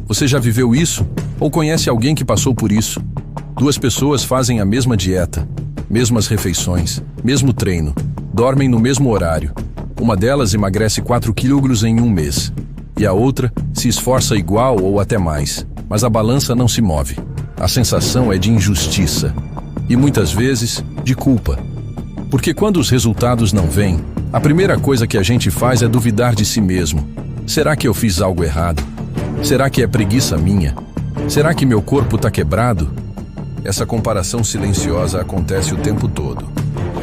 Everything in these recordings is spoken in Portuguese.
Você já viveu isso? Ou conhece alguém que passou por isso? Duas pessoas fazem a mesma dieta, mesmas refeições, mesmo treino, dormem no mesmo horário. Uma delas emagrece 4 quilos em um mês, e a outra se esforça igual ou até mais, mas a balança não se move. A sensação é de injustiça, e muitas vezes de culpa. Porque quando os resultados não vêm, a primeira coisa que a gente faz é duvidar de si mesmo. Será que eu fiz algo errado? Será que é preguiça minha? Será que meu corpo está quebrado? Essa comparação silenciosa acontece o tempo todo.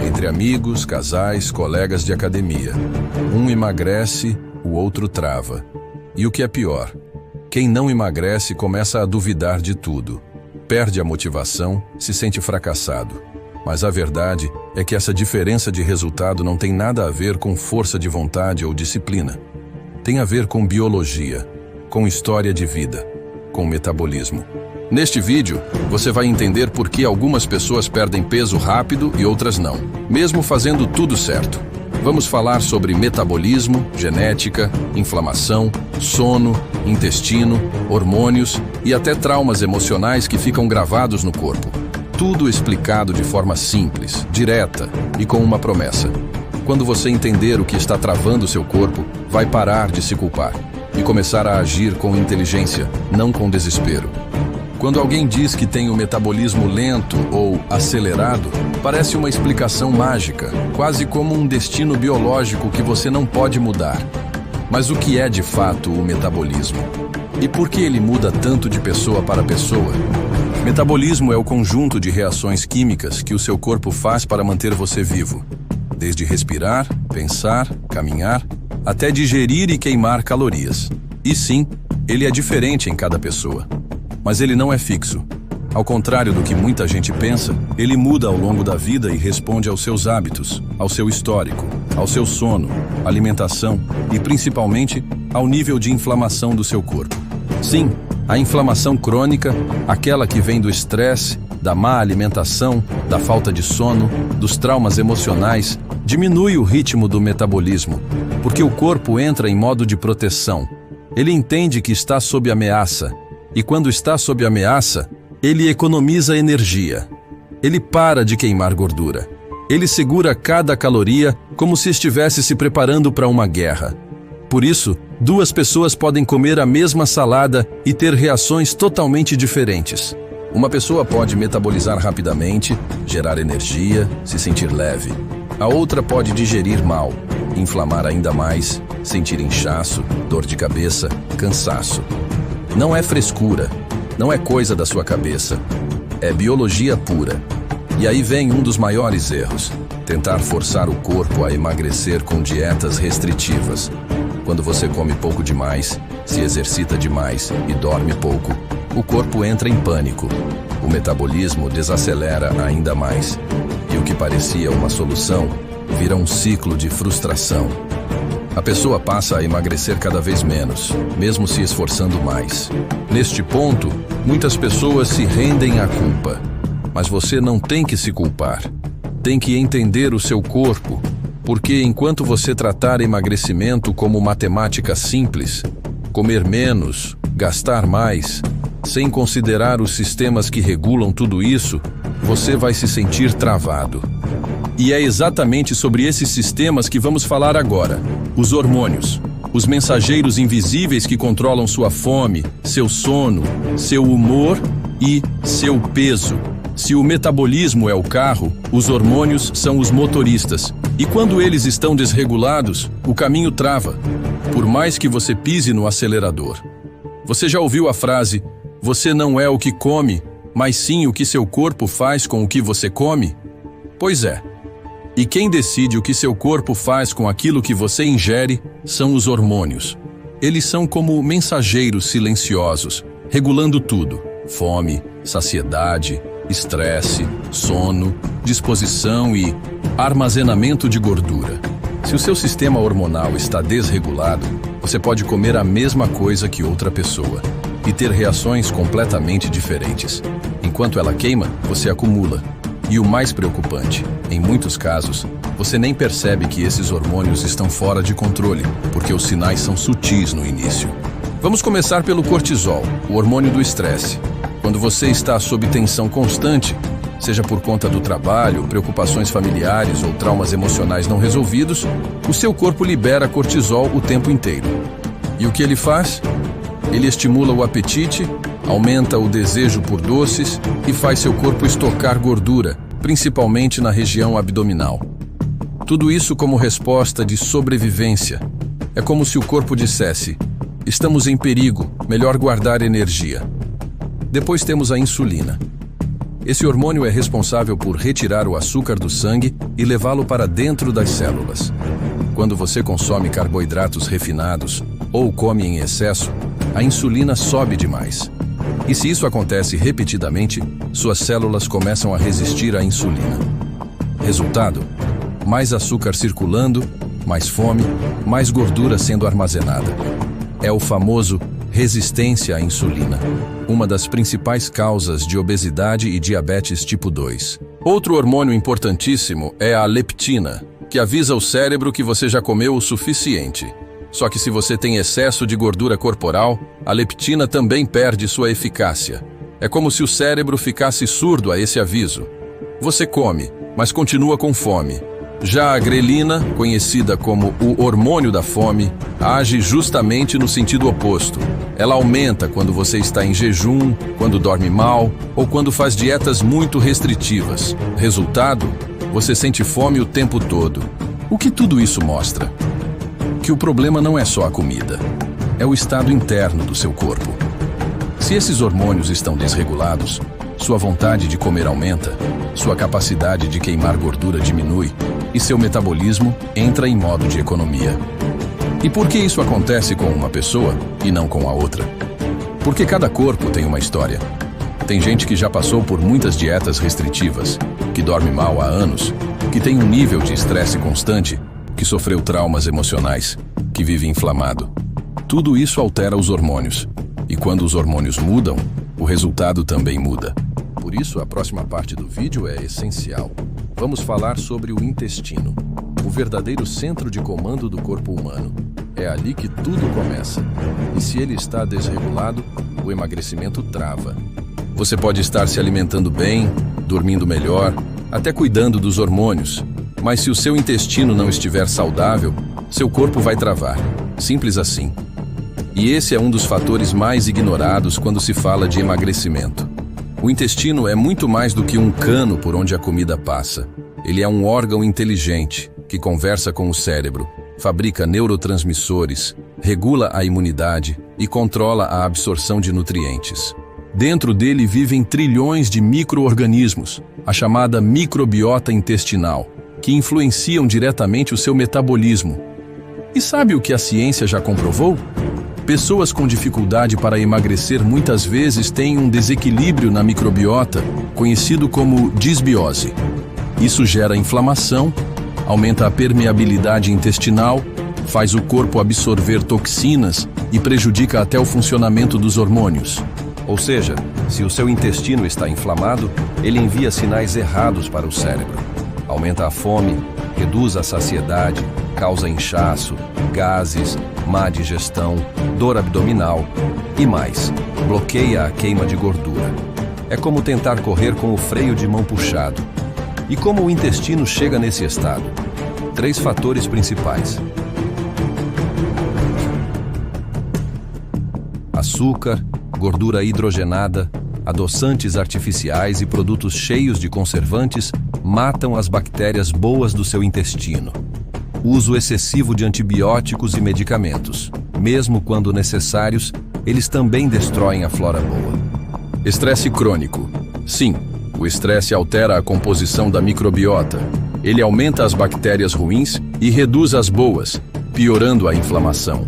Entre amigos, casais, colegas de academia. Um emagrece, o outro trava. E o que é pior, quem não emagrece começa a duvidar de tudo. Perde a motivação, se sente fracassado. Mas a verdade é que essa diferença de resultado não tem nada a ver com força de vontade ou disciplina. Tem a ver com biologia, com história de vida, com metabolismo. Neste vídeo, você vai entender por que algumas pessoas perdem peso rápido e outras não, mesmo fazendo tudo certo. Vamos falar sobre metabolismo, genética, inflamação, sono, intestino, hormônios e até traumas emocionais que ficam gravados no corpo. Tudo explicado de forma simples, direta e com uma promessa. Quando você entender o que está travando seu corpo, vai parar de se culpar e começar a agir com inteligência, não com desespero. Quando alguém diz que tem o metabolismo lento ou acelerado, parece uma explicação mágica, quase como um destino biológico que você não pode mudar. Mas o que é de fato o metabolismo? E por que ele muda tanto de pessoa para pessoa? Metabolismo é o conjunto de reações químicas que o seu corpo faz para manter você vivo. Desde respirar, pensar, caminhar, até digerir e queimar calorias. E sim, ele é diferente em cada pessoa. Mas ele não é fixo. Ao contrário do que muita gente pensa, ele muda ao longo da vida e responde aos seus hábitos, ao seu histórico, ao seu sono, alimentação e principalmente ao nível de inflamação do seu corpo. Sim, a inflamação crônica, aquela que vem do estresse, da má alimentação, da falta de sono, dos traumas emocionais, diminui o ritmo do metabolismo, porque o corpo entra em modo de proteção. Ele entende que está sob ameaça, e quando está sob ameaça, ele economiza energia. Ele para de queimar gordura. Ele segura cada caloria como se estivesse se preparando para uma guerra. Por isso, duas pessoas podem comer a mesma salada e ter reações totalmente diferentes. Uma pessoa pode metabolizar rapidamente, gerar energia, se sentir leve. A outra pode digerir mal, inflamar ainda mais, sentir inchaço, dor de cabeça, cansaço. Não é frescura, não é coisa da sua cabeça. É biologia pura. E aí vem um dos maiores erros: tentar forçar o corpo a emagrecer com dietas restritivas. Quando você come pouco demais, se exercita demais e dorme pouco, o corpo entra em pânico. O metabolismo desacelera ainda mais. E o que parecia uma solução vira um ciclo de frustração. A pessoa passa a emagrecer cada vez menos, mesmo se esforçando mais. Neste ponto, muitas pessoas se rendem à culpa. Mas você não tem que se culpar. Tem que entender o seu corpo, porque enquanto você tratar emagrecimento como matemática simples, comer menos, gastar mais, sem considerar os sistemas que regulam tudo isso, você vai se sentir travado. E é exatamente sobre esses sistemas que vamos falar agora. Os hormônios, os mensageiros invisíveis que controlam sua fome, seu sono, seu humor e seu peso. Se o metabolismo é o carro, os hormônios são os motoristas. E quando eles estão desregulados, o caminho trava, por mais que você pise no acelerador. Você já ouviu a frase: "Você não é o que come, mas sim o que seu corpo faz com o que você come"? Pois é. E quem decide o que seu corpo faz com aquilo que você ingere são os hormônios. Eles são como mensageiros silenciosos, regulando tudo: fome, saciedade, estresse, sono, disposição e armazenamento de gordura. Se o seu sistema hormonal está desregulado, você pode comer a mesma coisa que outra pessoa e ter reações completamente diferentes. Enquanto ela queima, você acumula. E o mais preocupante, em muitos casos, você nem percebe que esses hormônios estão fora de controle, porque os sinais são sutis no início. Vamos começar pelo cortisol, o hormônio do estresse. Quando você está sob tensão constante, seja por conta do trabalho, preocupações familiares ou traumas emocionais não resolvidos, o seu corpo libera cortisol o tempo inteiro. E o que ele faz? Ele estimula o apetite, aumenta o desejo por doces e faz seu corpo estocar gordura, principalmente na região abdominal. Tudo isso como resposta de sobrevivência. É como se o corpo dissesse: estamos em perigo, melhor guardar energia. Depois temos a insulina. Esse hormônio é responsável por retirar o açúcar do sangue e levá-lo para dentro das células. Quando você consome carboidratos refinados ou come em excesso, a insulina sobe demais. E se isso acontece repetidamente, suas células começam a resistir à insulina. Resultado: mais açúcar circulando, mais fome, mais gordura sendo armazenada. É o famoso resistência à insulina, uma das principais causas de obesidade e diabetes tipo 2. Outro hormônio importantíssimo é a leptina, que avisa o cérebro que você já comeu o suficiente. Só que se você tem excesso de gordura corporal, a leptina também perde sua eficácia. É como se o cérebro ficasse surdo a esse aviso. Você come, mas continua com fome. Já a grelina, conhecida como o hormônio da fome, age justamente no sentido oposto. Ela aumenta quando você está em jejum, quando dorme mal ou quando faz dietas muito restritivas. Resultado: você sente fome o tempo todo. O que tudo isso mostra? Que o problema não é só a comida, é o estado interno do seu corpo. Se esses hormônios estão desregulados, sua vontade de comer aumenta, sua capacidade de queimar gordura diminui e seu metabolismo entra em modo de economia. E por que isso acontece com uma pessoa e não com a outra? Porque cada corpo tem uma história. Tem gente que já passou por muitas dietas restritivas, que dorme mal há anos, que tem um nível de estresse constante, que sofreu traumas emocionais, que vive inflamado. Tudo isso altera os hormônios. E quando os hormônios mudam, o resultado também muda. Por isso, a próxima parte do vídeo é essencial. Vamos falar sobre o intestino, o verdadeiro centro de comando do corpo humano. É ali que tudo começa. E se ele está desregulado, o emagrecimento trava. Você pode estar se alimentando bem, dormindo melhor, até cuidando dos hormônios. Mas se o seu intestino não estiver saudável, seu corpo vai travar. Simples assim. E esse é um dos fatores mais ignorados quando se fala de emagrecimento. O intestino é muito mais do que um cano por onde a comida passa. Ele é um órgão inteligente que conversa com o cérebro, fabrica neurotransmissores, regula a imunidade e controla a absorção de nutrientes. Dentro dele vivem trilhões de micro-organismos, a chamada microbiota intestinal, que influenciam diretamente o seu metabolismo. E sabe o que a ciência já comprovou? Pessoas com dificuldade para emagrecer muitas vezes têm um desequilíbrio na microbiota, conhecido como disbiose. Isso gera inflamação, aumenta a permeabilidade intestinal, faz o corpo absorver toxinas e prejudica até o funcionamento dos hormônios. Ou seja, se o seu intestino está inflamado, ele envia sinais errados para o cérebro. Aumenta a fome, reduz a saciedade, causa inchaço, gases, má digestão, dor abdominal e mais, bloqueia a queima de gordura. É como tentar correr com o freio de mão puxado. E como o intestino chega nesse estado? 3 fatores principais: açúcar, gordura hidrogenada, adoçantes artificiais e produtos cheios de conservantes matam as bactérias boas do seu intestino. Uso excessivo de antibióticos e medicamentos. Mesmo quando necessários, eles também destroem a flora boa. Estresse crônico. Sim, o estresse altera a composição da microbiota. Ele aumenta as bactérias ruins e reduz as boas, piorando a inflamação.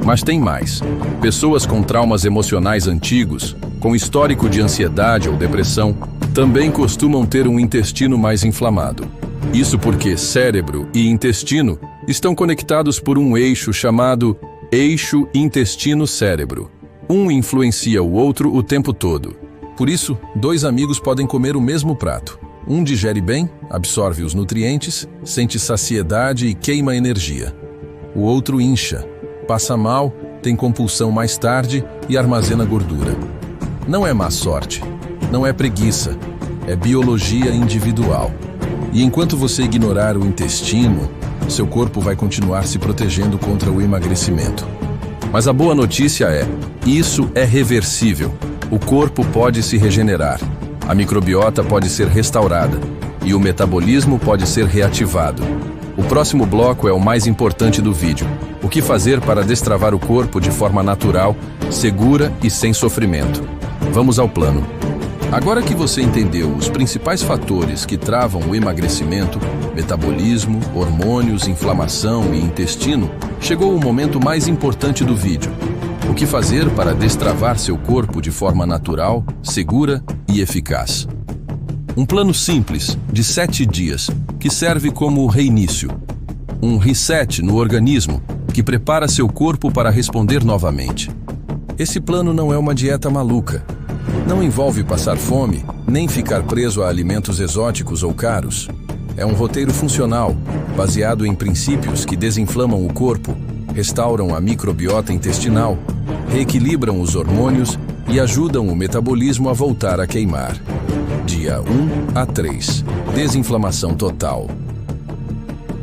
Mas tem mais. Pessoas com traumas emocionais antigos, com histórico de ansiedade ou depressão, também costumam ter um intestino mais inflamado. Isso porque cérebro e intestino estão conectados por um eixo chamado eixo intestino-cérebro. Um influencia o outro o tempo todo. Por isso, 2 amigos podem comer o mesmo prato. Um digere bem, absorve os nutrientes, sente saciedade e queima energia. O outro incha, passa mal tem compulsão mais tarde e armazena gordura. Não é má sorte, não é preguiça, é biologia individual. E enquanto você ignorar o intestino, seu corpo vai continuar se protegendo contra o emagrecimento. Mas a boa notícia é, isso é reversível. O corpo pode se regenerar, a microbiota pode ser restaurada e o metabolismo pode ser reativado. O próximo bloco é o mais importante do vídeo. O que fazer para destravar o corpo de forma natural, segura e sem sofrimento. Vamos ao plano. Agora que você entendeu os principais fatores que travam o emagrecimento, metabolismo, hormônios, inflamação e intestino, chegou o momento mais importante do vídeo. O que fazer para destravar seu corpo de forma natural, segura e eficaz. Um plano simples, de 7 dias, que serve como reinício. Um reset no organismo, que prepara seu corpo para responder novamente. Esse plano não é uma dieta maluca. Não envolve passar fome, nem ficar preso a alimentos exóticos ou caros. É um roteiro funcional, baseado em princípios que desinflamam o corpo, restauram a microbiota intestinal, reequilibram os hormônios e ajudam o metabolismo a voltar a queimar. Dia 1 a 3. Desinflamação total.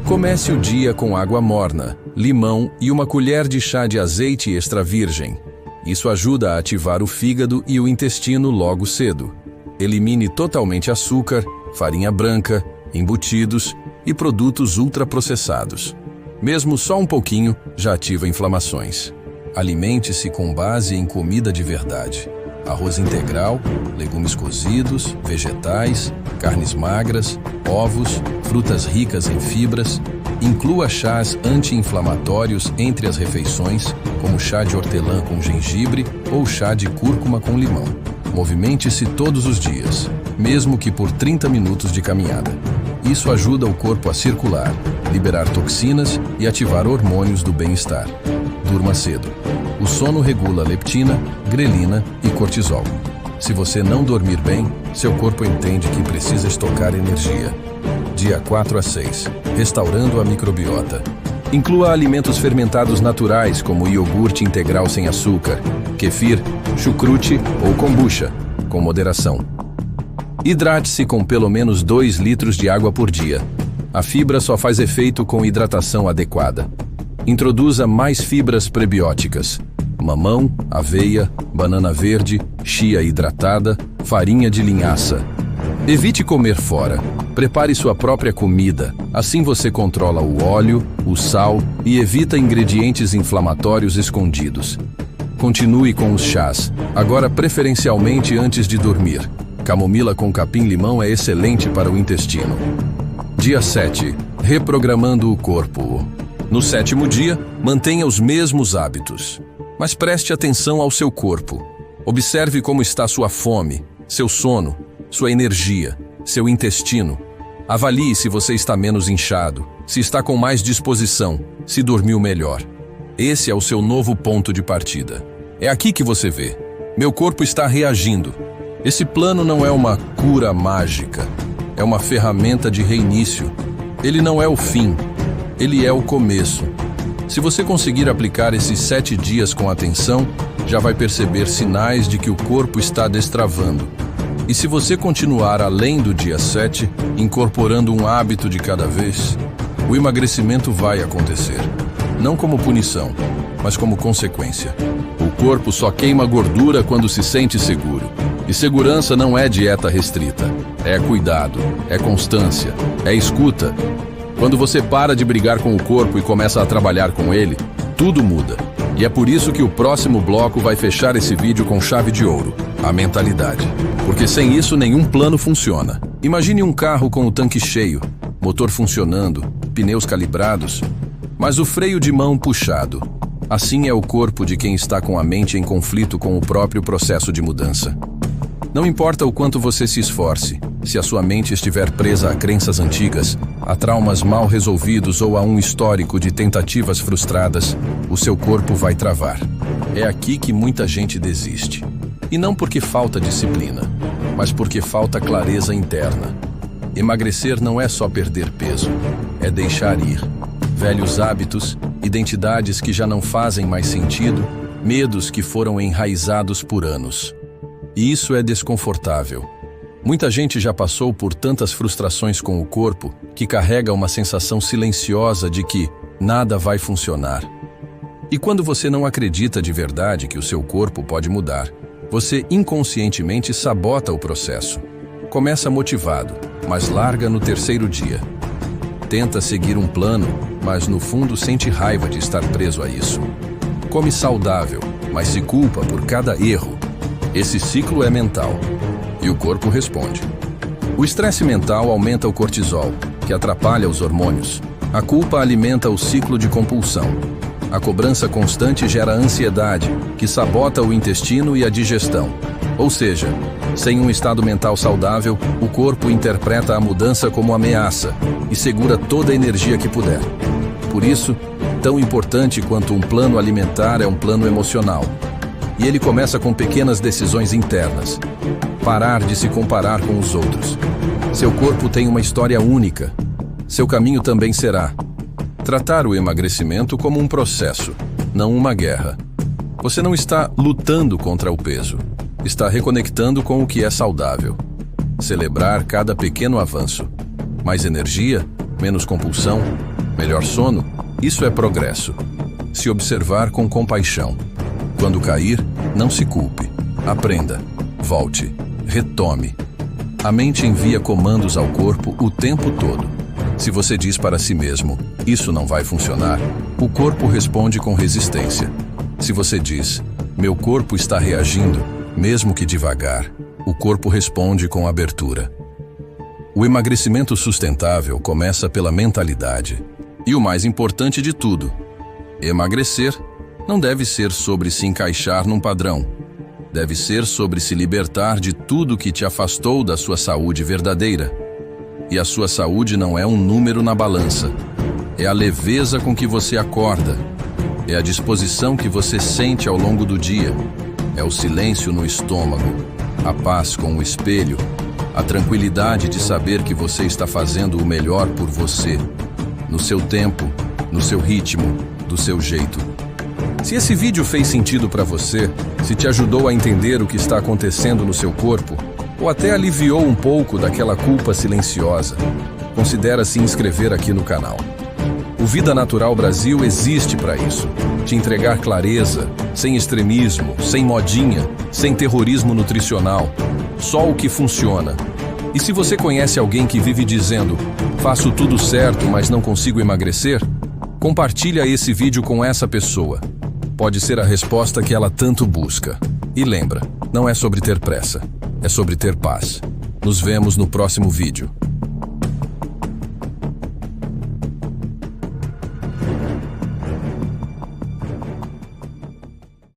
Comece o dia com água morna, limão e uma colher de chá de azeite extra virgem. Isso ajuda a ativar o fígado e o intestino logo cedo. Elimine totalmente açúcar, farinha branca, embutidos e produtos ultraprocessados. Mesmo só um pouquinho já ativa inflamações. Alimente-se com base em comida de verdade. Arroz integral, legumes cozidos, vegetais, carnes magras, ovos, frutas ricas em fibras. Inclua chás anti-inflamatórios entre as refeições, como chá de hortelã com gengibre ou chá de cúrcuma com limão. Movimente-se todos os dias, mesmo que por 30 minutos de caminhada. Isso ajuda o corpo a circular, liberar toxinas e ativar hormônios do bem-estar. Durma cedo. O sono regula leptina, grelina e cortisol. Se você não dormir bem, seu corpo entende que precisa estocar energia. Dia 4 a 6. Restaurando a microbiota. Inclua alimentos fermentados naturais, como iogurte integral sem açúcar, kefir, chucrute ou kombucha, com moderação. Hidrate-se com pelo menos 2 litros de água por dia. A fibra só faz efeito com hidratação adequada. Introduza mais fibras prebióticas. Mamão, aveia, banana verde, chia hidratada, farinha de linhaça. Evite comer fora. Prepare sua própria comida. Assim você controla o óleo, o sal e evita ingredientes inflamatórios escondidos. Continue com os chás, agora preferencialmente antes de dormir. Camomila com capim-limão é excelente para o intestino. Dia 7. Reprogramando o corpo. No 7º dia, mantenha os mesmos hábitos. Mas preste atenção ao seu corpo. Observe como está sua fome, seu sono, sua energia, seu intestino. Avalie se você está menos inchado, se está com mais disposição, se dormiu melhor. Esse é o seu novo ponto de partida. É aqui que você vê. Meu corpo está reagindo. Esse plano não é uma cura mágica. É uma ferramenta de reinício. Ele não é o fim. Ele é o começo. Se você conseguir aplicar esses 7 dias com atenção, já vai perceber sinais de que o corpo está destravando. E se você continuar além do dia 7, incorporando um hábito de cada vez, o emagrecimento vai acontecer. Não como punição, mas como consequência. O corpo só queima gordura quando se sente seguro. E segurança não é dieta restrita. É cuidado, é constância, é escuta. Quando você para de brigar com o corpo e começa a trabalhar com ele, tudo muda. E é por isso que o próximo bloco vai fechar esse vídeo com chave de ouro, a mentalidade. Porque sem isso nenhum plano funciona. Imagine um carro com o tanque cheio, motor funcionando, pneus calibrados, mas o freio de mão puxado. Assim é o corpo de quem está com a mente em conflito com o próprio processo de mudança. Não importa o quanto você se esforce, se a sua mente estiver presa a crenças antigas, a traumas mal resolvidos ou a um histórico de tentativas frustradas, o seu corpo vai travar. É aqui que muita gente desiste. E não porque falta disciplina, mas porque falta clareza interna. Emagrecer não é só perder peso, é deixar ir. velhos hábitos, identidades que já não fazem mais sentido, medos que foram enraizados por anos. E isso é desconfortável. Muita gente já passou por tantas frustrações com o corpo que carrega uma sensação silenciosa de que nada vai funcionar. E quando você não acredita de verdade que o seu corpo pode mudar, você inconscientemente sabota o processo. Começa motivado, mas larga no terceiro dia. Tenta seguir um plano, mas no fundo sente raiva de estar preso a isso. Come saudável, mas se culpa por cada erro. Esse ciclo é mental. E o corpo responde. O estresse mental aumenta o cortisol, que atrapalha os hormônios. A culpa alimenta o ciclo de compulsão. A cobrança constante gera ansiedade, que sabota o intestino e a digestão. Ou seja, sem um estado mental saudável, o corpo interpreta a mudança como ameaça e segura toda a energia que puder. Por isso, tão importante quanto um plano alimentar é um plano emocional. E ele começa com pequenas decisões internas. Parar de se comparar com os outros. Seu corpo tem uma história única. Seu caminho também será. Tratar o emagrecimento como um processo, não uma guerra. Você não está lutando contra o peso. Está reconectando com o que é saudável. Celebrar cada pequeno avanço. Mais energia, menos compulsão, melhor sono, isso é progresso. Se observar com compaixão. Quando cair, não se culpe. Aprenda, volte, retome. A mente envia comandos ao corpo o tempo todo. Se você diz para si mesmo, isso não vai funcionar, o corpo responde com resistência. Se você diz, meu corpo está reagindo, mesmo que devagar, o corpo responde com abertura. O emagrecimento sustentável começa pela mentalidade. E o mais importante de tudo, emagrecer não deve ser sobre se encaixar num padrão. Deve ser sobre se libertar de tudo que te afastou da sua saúde verdadeira. E a sua saúde não é um número na balança. É a leveza com que você acorda. É a disposição que você sente ao longo do dia. É o silêncio no estômago, a paz com o espelho, a tranquilidade de saber que você está fazendo o melhor por você, no seu tempo, no seu ritmo, do seu jeito. Se esse vídeo fez sentido para você, se te ajudou a entender o que está acontecendo no seu corpo, ou até aliviou um pouco daquela culpa silenciosa, considera se inscrever aqui no canal. O Vida Natural Brasil existe para isso, te entregar clareza, sem extremismo, sem modinha, sem terrorismo nutricional, só o que funciona. E se você conhece alguém que vive dizendo, faço tudo certo, mas não consigo emagrecer, compartilha esse vídeo com essa pessoa. Pode ser a resposta que ela tanto busca. E lembra, não é sobre ter pressa, é sobre ter paz. Nos vemos no próximo vídeo.